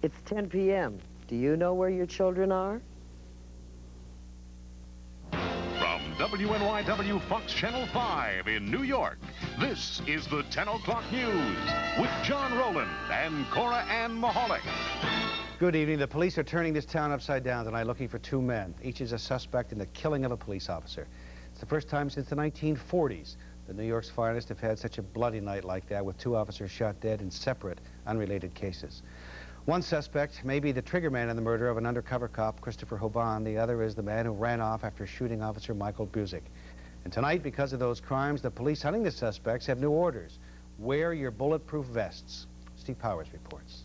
It's 10 p.m. Do you know where your children are? From WNYW Fox Channel 5 in New York, this is the 10 o'clock news with John Rowland and Cora Ann Mahalik. Good evening. The police are turning this town upside down tonight looking for two men. Each is a suspect in the killing of a police officer. It's the first time since the 1940s that New York's finest have had such a bloody night like that, with two officers shot dead in separate, unrelated cases. One suspect may be the trigger man in the murder of an undercover cop, Christopher Hoban. The other is the man who ran off after shooting Officer Michael Busick. And tonight, because of those crimes, the police hunting the suspects have new orders. Wear your bulletproof vests. Steve Powers reports.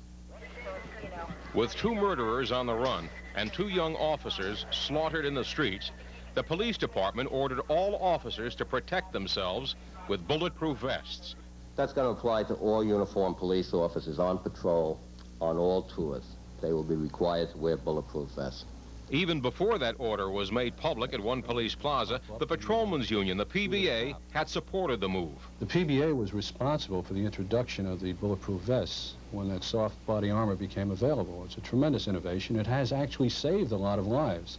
With two murderers on the run and two young officers slaughtered in the streets, the police department ordered all officers to protect themselves with bulletproof vests. That's going to apply to all uniformed police officers on patrol on all tours. They will be required to wear bulletproof vests. Even before that order was made public at one police plaza, the Patrolmen's Union, the PBA, had supported the move. The PBA was responsible for the introduction of the bulletproof vests when that soft body armor became available. It's a tremendous innovation. It has actually saved a lot of lives.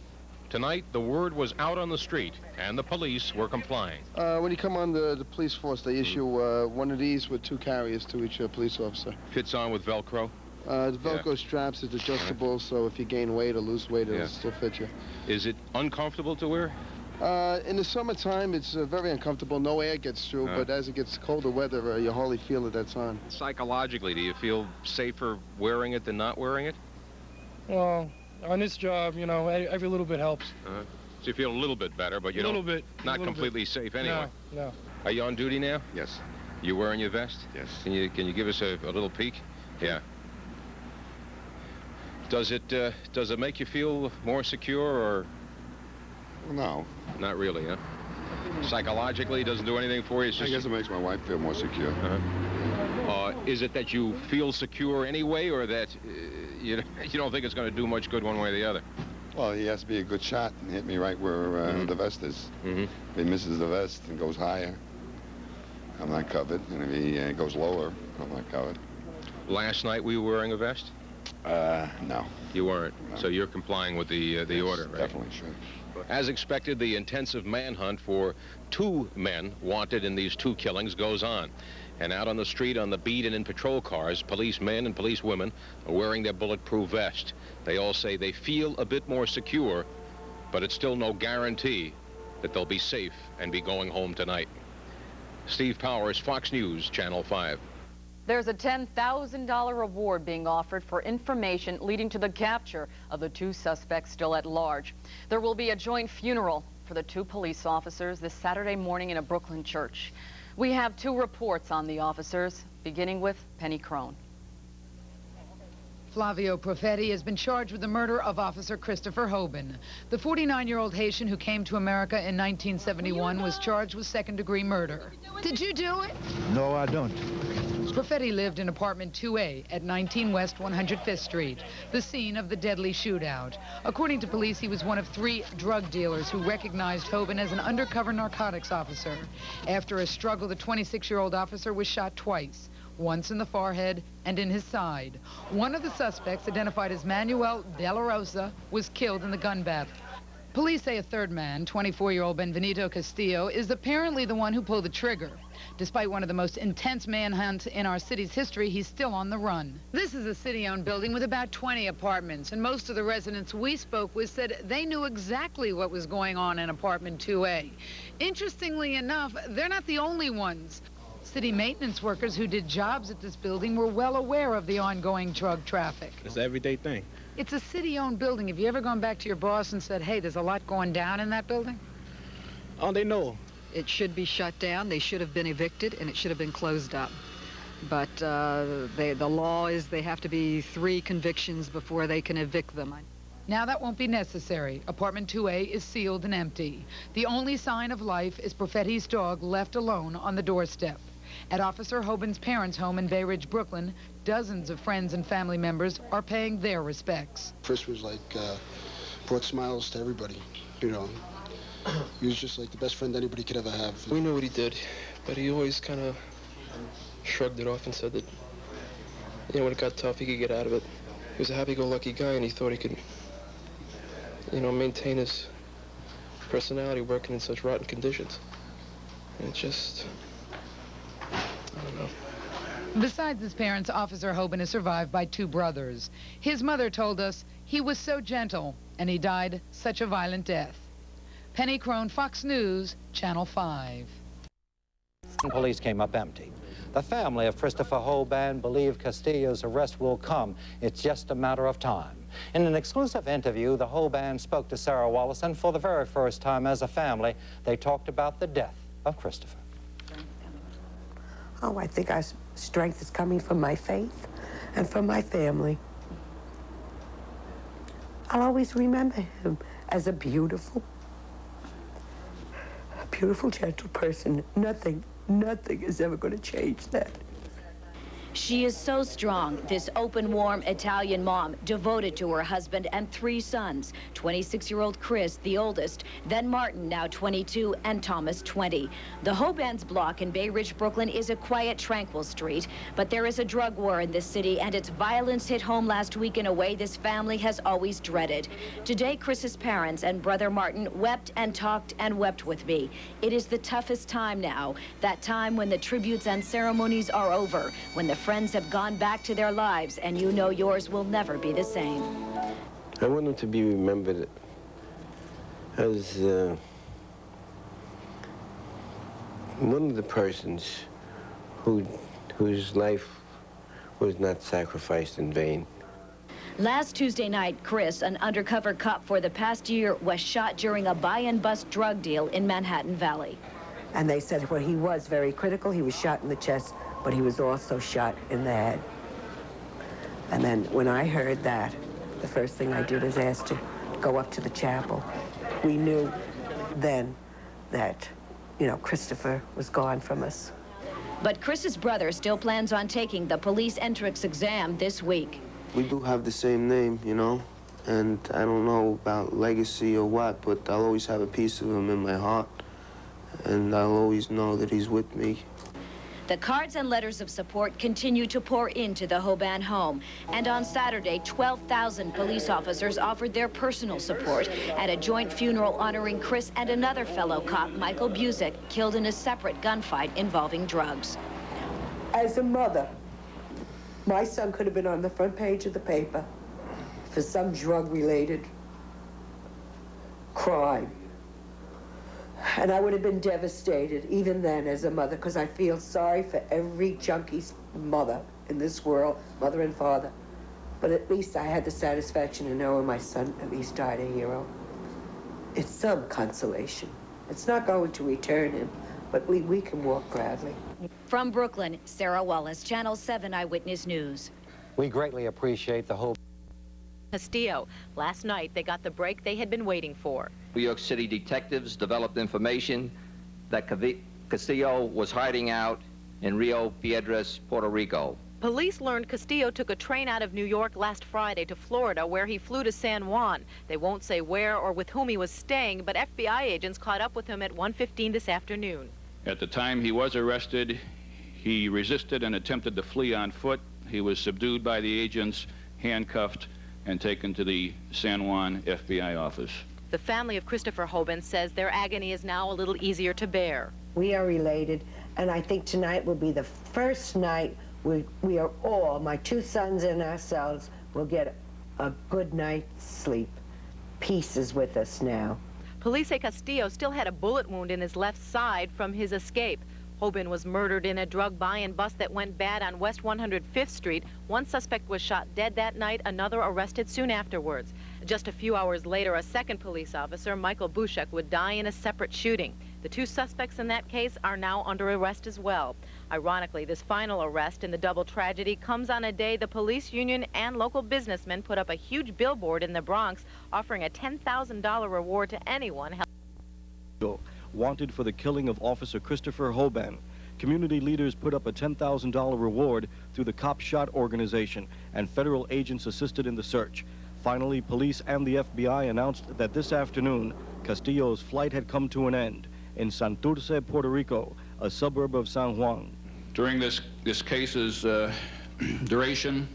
Tonight, the word was out on the street, and the police were complying. When you come on the police force, they issue one of these with two carriers to each police officer. Fits on with Velcro? The Velcro straps is adjustable, so if you gain weight or lose weight, it'll still fit you. Is it uncomfortable to wear? In the summertime, it's very uncomfortable. No air gets through, but as it gets colder weather, you hardly feel it that's on. Psychologically, do you feel safer wearing it than not wearing it? Well, on this job, you know, every little bit helps. So you feel a little bit better, but you don't, not completely safe anyway. No. Are you on duty now? Yes. You wearing your vest? Yes. Can you give us a little peek? Yeah. Does it make you feel more secure, or? No. Not really, huh? Psychologically, it doesn't do anything for you? It's just... I guess it makes my wife feel more secure. Is it that you feel secure anyway, or that you don't think it's going to do much good one way or the other? Well, he has to be a good shot and hit me right where the vest is. If he misses the vest and goes higher, I'm not covered. And if he goes lower, I'm not covered. Last night, were you wearing a vest? No. You weren't. No. So you're complying with the order, right? Definitely, sure. As expected, the intensive manhunt for two men wanted in these two killings goes on. And out on the street, on the beat, and in patrol cars, policemen and policewomen are wearing their bulletproof vest. They all say they feel a bit more secure, but it's still no guarantee that they'll be safe and be going home tonight. Steve Powers, Fox News, Channel 5. There's a $10,000 reward being offered for information leading to the capture of the two suspects still at large. There will be a joint funeral for the two police officers this Saturday morning in a Brooklyn church. We have two reports on the officers, beginning with Penny Crone. Flavio Profetti has been charged with the murder of Officer Christopher Hoban. The 49-year-old Haitian who came to America in 1971 was charged with second-degree murder. Did you do it? No, I don't. Profetti lived in apartment 2A at 19 West 105th Street, the scene of the deadly shootout. According to police, he was one of 3 drug dealers who recognized Hoban as an undercover narcotics officer. After a struggle, the 26-year-old officer was shot twice, once in the forehead and in his side. One of the suspects, identified as Manuel De La Rosa, was killed in the gun battle. Police say a third man, 24-year-old Benvenito Castillo, is apparently the one who pulled the trigger. Despite one of the most intense manhunts in our city's history, he's still on the run. This is a city-owned building with about 20 apartments, and most of the residents we spoke with said they knew exactly what was going on in apartment 2A. Interestingly enough, they're not the only ones. City maintenance workers who did jobs at this building were well aware of the ongoing drug traffic. It's an everyday thing. It's a city-owned building. Have you ever gone back to your boss and said, hey, there's a lot going down in that building? Oh, they know. It should be shut down. They should have been evicted, and it should have been closed up. But the law is they have to be 3 convictions before they can evict them. Now that won't be necessary. Apartment 2A is sealed and empty. The only sign of life is Profetti's dog left alone on the doorstep. At Officer Hoban's parents' home in Bay Ridge, Brooklyn, dozens of friends and family members are paying their respects. Chris was like, brought smiles to everybody, you know. He was just like the best friend anybody could ever have. We knew what he did, but he always kind of shrugged it off and said that, you know, when it got tough, he could get out of it. he was a happy-go-lucky guy, and he thought he could, you know, maintain his personality working in such rotten conditions. And it just, I don't know. Besides his parents, Officer Hoban is survived by 2 brothers. His mother told us he was so gentle, and he died such a violent death. Penny Crone, Fox News, Channel 5. Police came up empty. The family of Christopher Hoban believe Castillo's arrest will come. It's just a matter of time. In an exclusive interview, the Hoban spoke to Sarah Wallace, and for the very first time as a family, they talked about the death of Christopher. Oh, I think our strength is coming from my faith and from my family. I'll always remember him as a beautiful, gentle person. Nothing is ever going to change that. She is so strong, this open, warm Italian mom, devoted to her husband and 3 sons, 26-year-old Chris, the oldest, then Martin, now 22, and Thomas, 20. The Hoban's block in Bay Ridge, Brooklyn is a quiet, tranquil street, but there is a drug war in this city, and its violence hit home last week in a way this family has always dreaded. Today, Chris's parents and brother Martin wept and talked and wept with me. It is the toughest time now, that time when the tributes and ceremonies are over, when the friends have gone back to their lives, and you know yours will never be the same. I want him to be remembered as one of the persons whose life was not sacrificed in vain. Last Tuesday night, Chris, an undercover cop for the past year, was shot during a buy-and-bust drug deal in Manhattan Valley. And they said, well, he was very critical. He was shot in the chest, but he was also shot in the head. And then when I heard that, the first thing I did is ask to go up to the chapel. We knew then that, you know, Christopher was gone from us. But Chris's brother still plans on taking the police entrance exam this week. We do have the same name, you know, and I don't know about legacy or what, but I'll always have a piece of him in my heart, and I'll always know that he's with me. The cards and letters of support continue to pour into the Hoban home. And on Saturday, 12,000 police officers offered their personal support at a joint funeral honoring Chris and another fellow cop, Michael Busick, killed in a separate gunfight involving drugs. As a mother, my son could have been on the front page of the paper for some drug-related crime. And I would have been devastated, even then, as a mother, because I feel sorry for every junkie's mother in this world, mother and father. But at least I had the satisfaction of knowing my son at least died a hero. It's some consolation. It's not going to return him, but we can walk proudly. From Brooklyn, Sarah Wallace, Channel 7 Eyewitness News. We greatly appreciate the whole Castillo. Last night, they got the break they had been waiting for. New York City detectives developed information that Castillo was hiding out in Rio Piedras, Puerto Rico. Police learned Castillo took a train out of New York last Friday to Florida, where he flew to San Juan. They won't say where or with whom he was staying, but FBI agents caught up with him at 1:15 this afternoon. At the time he was arrested, he resisted and attempted to flee on foot. He was subdued by the agents, handcuffed, and taken to the San Juan FBI office. The family of Christopher Hoban says their agony is now a little easier to bear. We are related, and I think tonight will be the first night we are all, my 2 sons and ourselves, will get a good night's sleep. Peace is with us now. Police say Castillo still had a bullet wound in his left side from his escape. Hoban was murdered in a drug buy-and-bust that went bad on West 105th Street. One suspect was shot dead that night, another arrested soon afterwards. Just a few hours later, a second police officer, Michael Busick, would die in a separate shooting. The 2 suspects in that case are now under arrest as well. Ironically, this final arrest in the double tragedy comes on a day the police union and local businessmen put up a huge billboard in the Bronx offering a $10,000 reward to anyone wanted for the killing of Officer Christopher Hoban. Community leaders put up a $10,000 reward through the Cop Shot organization, and federal agents assisted in the search. Finally, police and the FBI announced that this afternoon, Castillo's flight had come to an end in Santurce, Puerto Rico, a suburb of San Juan. During this case's duration,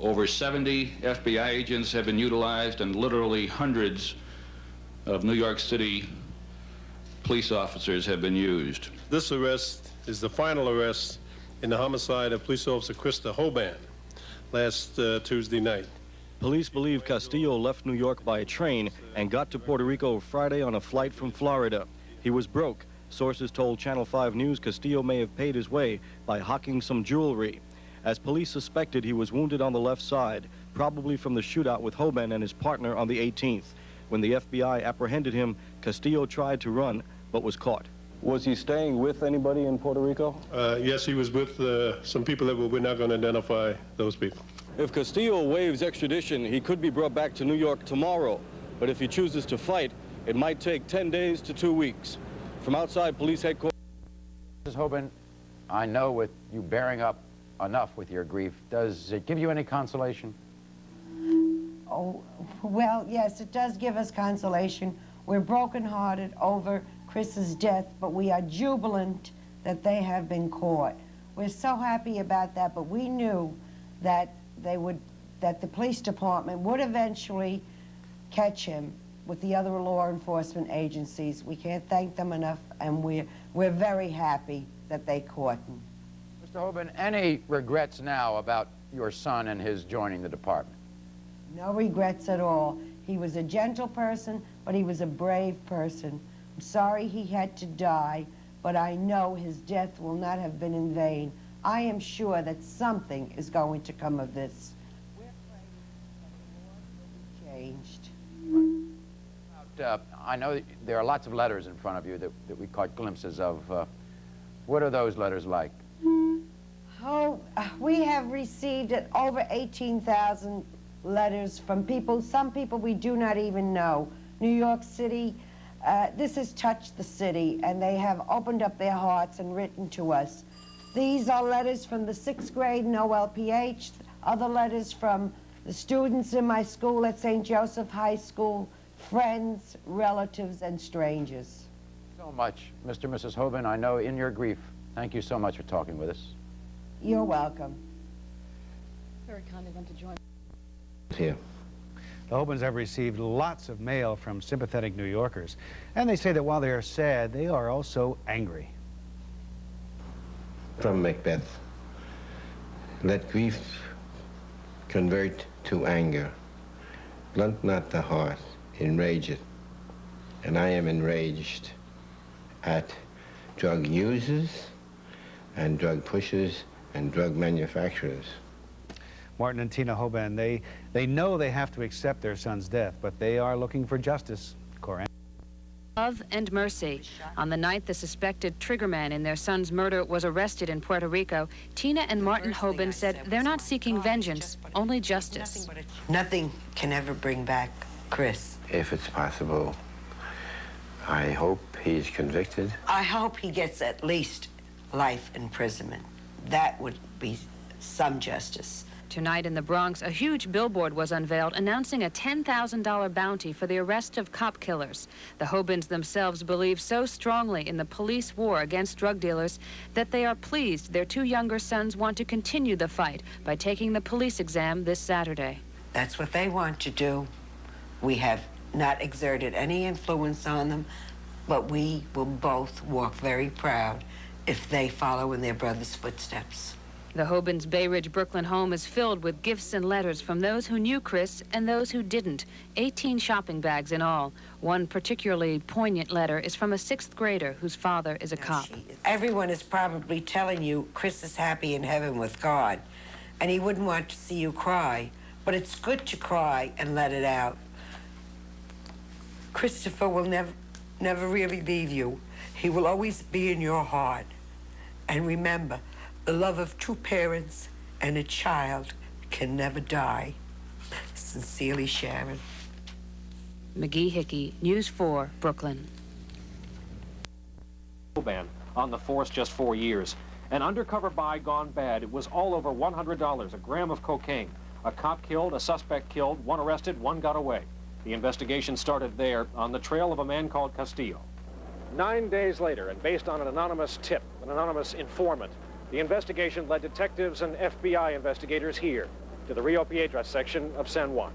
Over 70 FBI agents have been utilized, and literally hundreds of New York City police officers have been used. This arrest is the final arrest in the homicide of police officer Krista Hoban last Tuesday night. Police believe Castillo left New York by train and got to Puerto Rico Friday on a flight from Florida. He was broke. Sources told Channel 5 News Castillo may have paid his way by hawking some jewelry. As police suspected, he was wounded on the left side, probably from the shootout with Hoban and his partner on the 18th. When the FBI apprehended him, Castillo tried to run, but was caught. Was he staying with anybody in Puerto Rico? Yes, he was with some people that we're not going to identify those people. If Castillo waives extradition, he could be brought back to New York tomorrow. But if he chooses to fight, it might take 10 days to 2 weeks. From outside police headquarters. Mrs. Hoban, I know with you bearing up enough with your grief, does it give you any consolation? Oh, well, yes, it does give us consolation. We're brokenhearted over Chris's death, but we are jubilant that they have been caught. We're so happy about that, but we knew that the police department would eventually catch him with the other law enforcement agencies. We can't thank them enough, and we're very happy that they caught him. Mr. Hoban, any regrets now about your son and his joining the department? No regrets at all. He was a gentle person, but he was a brave person. I'm sorry he had to die, but I know his death will not have been in vain. I am sure that something is going to come of this. We're praying that the Lord will be changed. I know there are lots of letters in front of you that we caught glimpses of. What are those letters like? Oh, we have received over 18,000 letters from people, some people we do not even know. New York City, this has touched the city, and they have opened up their hearts and written to us. These are letters from the 6th grade in OLPH, other letters from the students in my school at St. Joseph High School, friends, relatives, and strangers. So much, Mr. and Mrs. Hoban. I know in your grief. Thank you so much for talking with us. You're welcome. Very kind of them to join. Here. The Hobans have received lots of mail from sympathetic New Yorkers, and they say that while they are sad, they are also angry. From Macbeth, let grief convert to anger. Blunt not the heart, enrage it. And I am enraged at drug users and drug pushers and drug manufacturers. Martin and Tina Hoban, they know they have to accept their son's death, but they are looking for justice. Corinne. Love and mercy. On the night the suspected triggerman in their son's murder was arrested in Puerto Rico, Tina and Martin Hoban said they're not seeking vengeance, only justice. Nothing can ever bring back Chris. If it's possible, I hope he's convicted. I hope he gets at least life imprisonment. That would be some justice. Tonight in the Bronx, a huge billboard was unveiled announcing a $10,000 bounty for the arrest of cop killers. The Hobans themselves believe so strongly in the police war against drug dealers that they are pleased their two younger sons want to continue the fight by taking the police exam this Saturday. That's what they want to do. We have not exerted any influence on them, but we will both walk very proud if they follow in their brother's footsteps. The Hobans' Bay Ridge, Brooklyn home is filled with gifts and letters from those who knew Chris and those who didn't. 18 shopping bags in all. One particularly poignant letter is from a 6th grader whose father is a cop. Everyone is probably telling you Chris is happy in heaven with God, and he wouldn't want to see you cry, but it's good to cry and let it out. Christopher will never really leave you. He will always be in your heart. And remember, the love of two parents and a child can never die. Sincerely, Sharon. McGee Hickey, News 4, Brooklyn. Hoban on the force just 4 years. An undercover buy gone bad. It was all over $100, a gram of cocaine. A cop killed, a suspect killed, one arrested, one got away. The investigation started there on the trail of a man called Castillo. 9 days later, and based on an anonymous tip, an anonymous informant, the investigation led detectives and FBI investigators here to the Rio Piedras section of San Juan.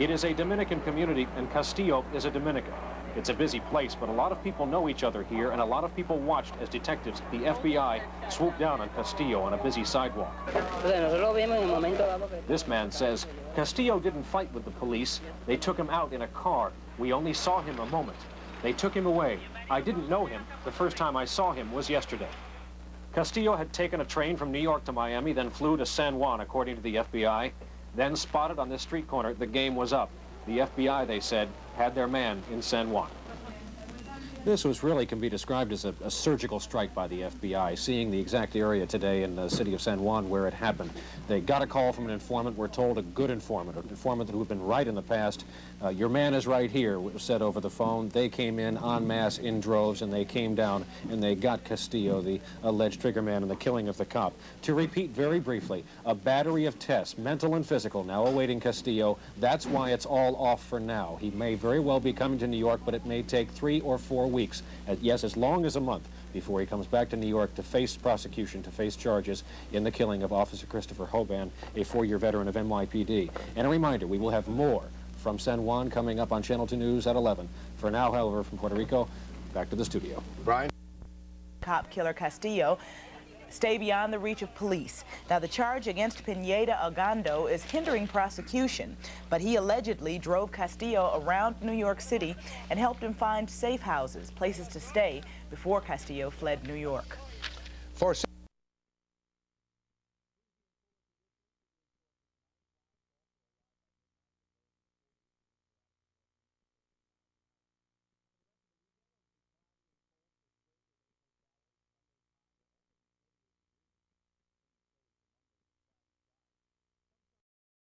It is a Dominican community, and Castillo is a Dominican. It's a busy place, but a lot of people know each other here, and a lot of people watched as detectives, the FBI, swooped down on Castillo on a busy sidewalk. This man says Castillo didn't fight with the police. They took him out in a car. We only saw him a moment. They took him away. I didn't know him. The first time I saw him was yesterday. Castillo had taken a train from New York to Miami, then flew to San Juan, according to the FBI. Then spotted on this street corner, the game was up. The FBI, they said, had their man in San Juan. This can be described as a surgical strike by the FBI, seeing the exact area today in the city of San Juan where it happened. They got a call from an informant, we're told a good informant, an informant who had been right in the past. Your man is right here, it was said over the phone. They came in en masse in droves, and they came down and they got Castillo, the alleged trigger man in the killing of the cop. To repeat very briefly, a battery of tests, mental and physical, now awaiting Castillo. That's why it's all off for now. He may very well be coming to New York, but it may take 3 or 4 weeks, yes, as long as a month, before he comes back to New York to face prosecution, to face charges in the killing of Officer Christopher Hoban, a 4-year veteran of NYPD. And a reminder, we will have more from San Juan coming up on Channel 2 News at 11. For now, however, from Puerto Rico, back to the studio. Brian? Cop killer Castillo stay beyond the reach of police. Now, the charge against Pineda Ogando is hindering prosecution, but he allegedly drove Castillo around New York City and helped him find safe houses, places to stay, before Castillo fled New York.